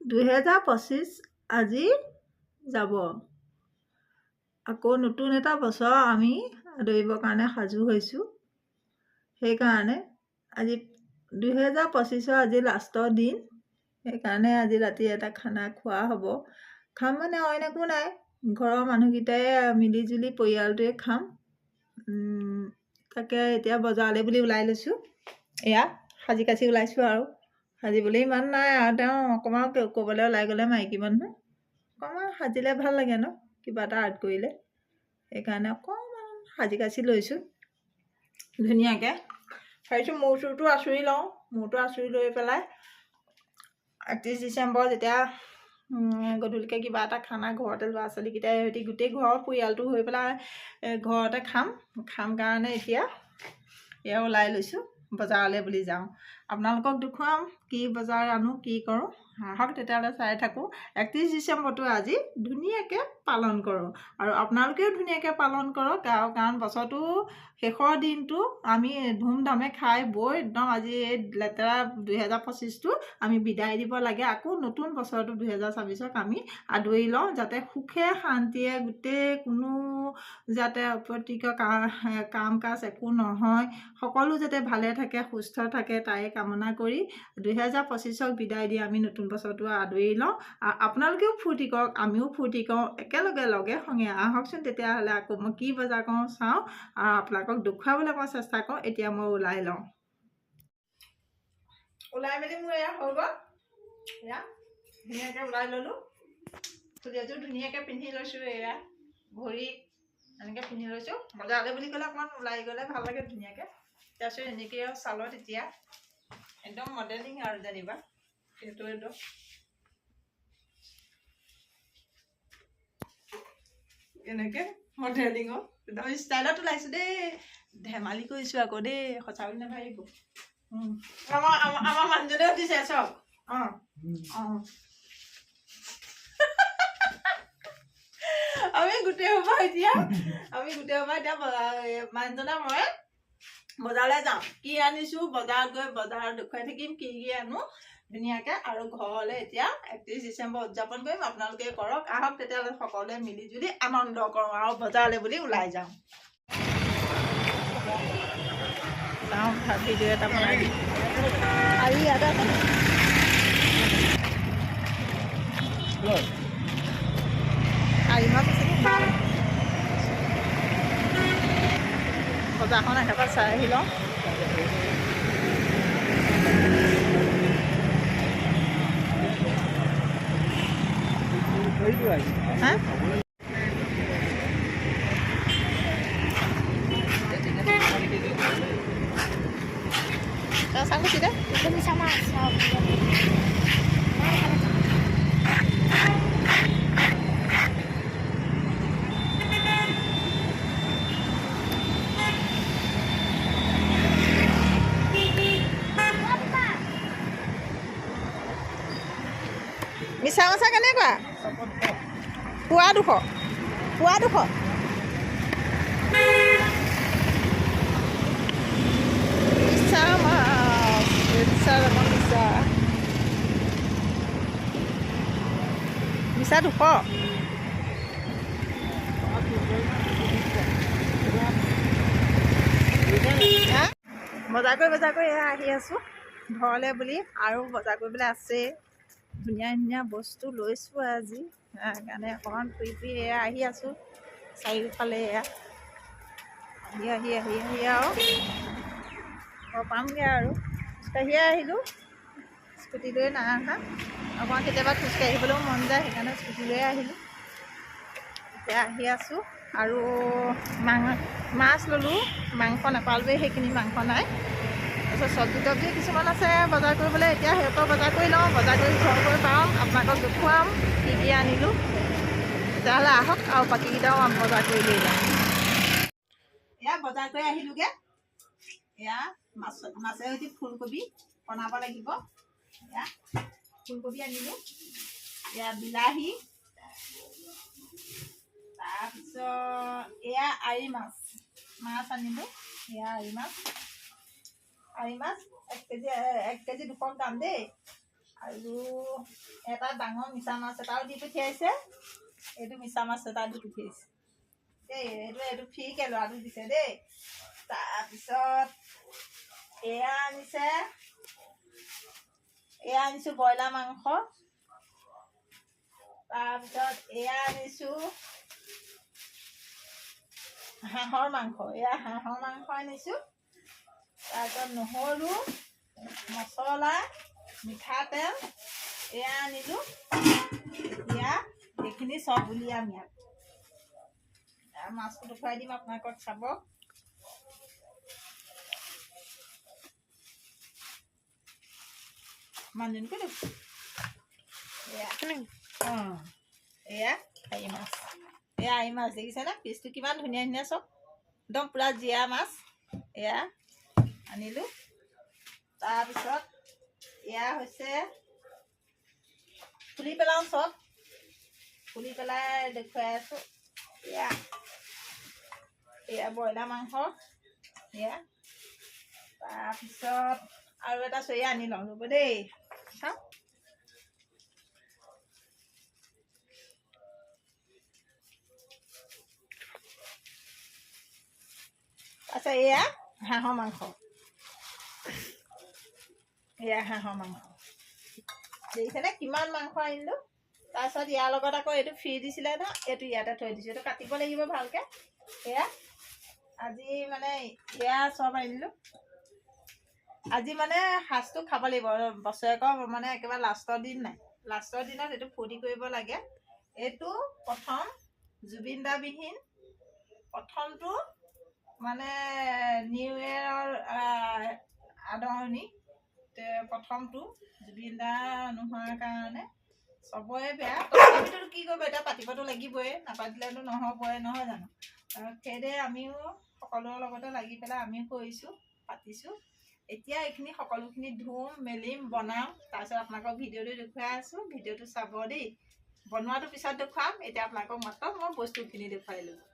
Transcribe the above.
2025 আজি যাব। আকৌ নতুন এটা বছৰ আমি আদৰিবৰ কাৰণে সাজু হৈছোঁ। সেইকাৰণে আজি 2025 আজি লাষ্টৰ দিন। সেইকাৰণে আজি ৰাতি এটা খানা খোৱা হ'ব। খাম মানে অইন একো নাই, ঘৰৰ মানুহকেইটাই মিলিজুলি পৰিয়ালটোৱে খাম। তাকে এতিয়া বজাৰলৈ বুলি ওলাই লৈছোঁ। এয়া সাজি কাচি ওলাইছোঁ আৰু সাজিবলৈ ইমান নাই আৰু তেওঁ অকণমান ক'ৰবালৈ ওলাই গ'লে মাইকী মানুহ অকণমান সাজিলে ভাল লাগে ন, কিবা এটা আৰ্ট কৰিলে। সেইকাৰণে অকণমান সাজি কাচি লৈছোঁ ধুনীয়াকৈ। ভাবিছোঁ মূৰ চূৰটো আঁচুৰি লওঁ। মূৰটো আঁচুৰি লৈ পেলাই 31 ডিচেম্বৰ যেতিয়া গধূলিকৈ কিবা এটা খানা ঘৰতে ল'ৰা ছোৱালীকেইটাই সৈতে গোটেই ঘৰৰ পৰিয়ালটো হৈ পেলাই ঘৰতে খাম কাৰণে এতিয়া এয়া ওলাই লৈছোঁ বজাৰলৈ বুলি যাওঁ। আপোনালোকক দেখুৱাম কি বজাৰ আনো, কি কৰোঁ। আহক তেতিয়াহ'লে চাই থাকোঁ। 31 ডিচেম্বৰটো আজি ধুনীয়াকৈ পালন কৰোঁ আৰু আপোনালোকেও ধুনীয়াকৈ পালন কৰক। কাৰণ বছৰটো শেষৰ দিনটো আমি ধুমধামে খাই বৈ একদম আজি এই লেতেৰা 2025টো আমি বিদায় দিব লাগে। আকৌ নতুন বছৰটো 2026ক আমি আদৰি লওঁ, যাতে সুখে শান্তিয়ে গোটেই কোনো যাতে অপ্ৰীতিকৰ কাম কাজ একো নহয়, সকলো যাতে ভালে থাকে সুস্থ থাকে তাই কামনা কৰি 2025ক বিদায় দি আমি নতুন বছৰটো আদৰি লওঁ। আপোনালোকেও ফূৰ্তি কৰক, আমিও ফূৰ্তি কৰোঁ, একেলগে লগে সংগে আহকচোন। তেতিয়াহ'লে আকৌ মই কি বজাৰ কৰোঁ চাওঁ আৰু আপোনালোকক দেখুৱাবলৈ মই চেষ্টা কৰোঁ। এতিয়া মই ওলাই লওঁ। ওলাই মেলি মোৰ এয়া হৈ গ'ল। এয়া ধুনীয়াকৈ ওলাই ল'লোঁ। চুৰিয়াযোৰ ধুনীয়াকৈ পিন্ধি লৈছোঁ। এয়া ঘড়ী এনেকৈ পিন্ধি লৈছোঁ। বজাৰলৈ বুলি ক'লে অকণমান ওলাই গ'লে ভাল লাগে ধুনীয়াকৈ। তাৰপিছত এনেকৈ আৰু ছালত এতিয়া একদম মডেলিং আৰু যেনিবা সেইটো একদম এনেকৈ মডেলিঙত একদম ষ্টাইলত ওলাইছোঁ দেই। ধেমালি কৰিছোঁ আকৌ দেই, সঁচা বুলি নাভাবিব। আমাৰ মানুহজনেও দিছে চব। আমি গোটেই সোপা এতিয়া মানুহজনে মই বজাৰলৈ যাওঁ। কি আনিছোঁ বজাৰত গৈ বজাৰত দেখুৱাই থাকিম কি কি আনো ধুনীয়াকৈ। আৰু ঘৰলৈ এতিয়া 31 ডিচেম্বৰ উদযাপন কৰিম। আপোনালোকে কৰক, আহক তেতিয়াহ'লে সকলোৱে মিলি জুলি আনন্দ কৰোঁ আৰু বজাৰলৈ বুলি ওলাই যাওঁ। ভিডিঅ' এটা বনাই দিম আৰু ইয়াতে বজাৰখন একেবাৰে চাই আহি লওঁ। হা sang ke sini? Demi sama. Misal masa kan ya kak? Waduh kok. Waduh kok. Bisa mas. Bisa memang bisa. Bisa tuh kok. বজাৰ কৰি আহি আছোঁ ঘৰলৈ বুলি। আৰু বজাৰ কৰিবলৈ আছে, ধুনীয়া ধুনীয়া বস্তু লৈছোঁ আজি। সেইকাৰণে অকণমান ফুৰি এয়া আহি আছোঁ চাৰিওফালে। এয়া আহি আৰু পামগৈ আৰু খোজকাঢ়িয়ে আহিলোঁ। স্কুটি লৈ নাই অহা। অকণমান কেতিয়াবা খোজকাঢ়ি আহিবলৈও মন যায়, সেইকাৰণে স্কুটি লৈ আহিলোঁ। এতিয়া আহি আছোঁ আৰু মাছ ল'লোঁ। মাংস নাপালোঁৱেই, সেইখিনি মাংস নাই। তাৰপিছত চব্জি তব্জি কিছুমান আছে বজাৰ কৰিবলৈ। এতিয়া সিহঁতৰ বজাৰ কৰি লওঁ, বজাৰ কৰি ঘৰ গৈ পাম, আপোনালোকক দেখুৱাম কি কি আনিলোঁ। তেতিয়াহ'লে আহক আৰু বাকীকেইটাও বজাৰ কৰি লৈ যাম। এয়া বজাৰ কৰি আহিলোঁগৈ। এয়া মাছে সৈতে ফুলকবি বনাব লাগিব। এয়া ফুলকবি আনিলোঁ। এয়া বিলাহী, তাৰপিছত এয়া আৰি মাছ আনিলোঁ। এয়া আৰি মাছ 1 কেজি 200 দাম দেই। আৰু এটা ডাঙৰ মিছা মাছ এটাও দি পঠিয়াইছে। এইটো মিছা মাছ এটা দি পঠিয়াইছে দেই। এইটো ফ্ৰীকৈ ল'ৰাটো দিছে দেই। তাৰপিছত এয়া আনিছোঁ ব্ৰইলাৰ মাংস। তাৰপিছত এয়া আনিছোঁ হাঁহৰ মাংস। এয়া হাঁহৰ মাংস আনিছোঁ। তাৰপিছত নহৰু, মছলা, মিঠাতেল এয়া আনিলোঁ। এতিয়া এইখিনি চব উলিয়াম ইয়াত। মাছটো দেখুৱাই দিম আপোনালোকক চাব। মানুহজনীকে দেখো এয়া হেৰি মাছ। এয়া আৰি মাছ দেখিছেনে? পিচটো কিমান ধুনীয়া ধুনীয়া চব একদম পূৰা জীয়া মাছ। এয়া আনিলোঁ। তাৰপিছত এয়া হৈছে খুলি পেলাওঁ চব। খুলি পেলাই দেখুৱাই আছোঁ। এয়া ব্ৰইলাৰ মাংস। এয়া তাৰপিছত আৰু এটা চৰিয়া আনি লওঁ ৰ'ব দেই। চাওক আচ্ছা, এয়া হাঁহৰ মাংস। এয়া হাঁহৰ মাংস দেখিছেনে কিমান মাংস আনিলোঁ। তাৰপিছত ইয়াৰ লগত আকৌ এইটো ফ্ৰী দিছিলে ন, এইটো ইয়াতে থৈ দিছোঁ। এইটো কাটিব লাগিব ভালকৈ। এয়া আজি মানে এয়া চব আনিলোঁ। আজি মানে সাজটো খাব লাগিব। বছৰেকৰ মানে একেবাৰে লাষ্টৰ দিন নাই, লাষ্টৰ দিনত এইটো ফূৰ্তি কৰিব লাগে। এইটো প্ৰথম জুবিন দাবিহীন প্ৰথমটো মানে নিউ ইয়েৰৰ আদৰণি। প্ৰথমটো জুবিন দা নোহোৱাৰ কাৰণে চবৰে বেয়া। তথাপিতো কি কৰিব, এতিয়া পাতিবতো লাগিবই, নাপাতিলেতো নহ'বই, নহয় জানো? সেইদৰে আমিও সকলোৰে লগতে লাগি পেলাই আমিও কৰিছোঁ, পাতিছোঁ। এতিয়া এইখিনি সকলোখিনি ধুম, মেলিম, বনাম। তাৰপিছত আপোনালোকক ভিডিঅ'টো দেখুৱাই আছোঁ। ভিডিঅ'টো চাব দেই। বনোৱাটো পিছত দেখুৱাম। এতিয়া আপোনালোকক মাত্ৰ মই বস্তুখিনি দেখুৱাই দিলোঁ।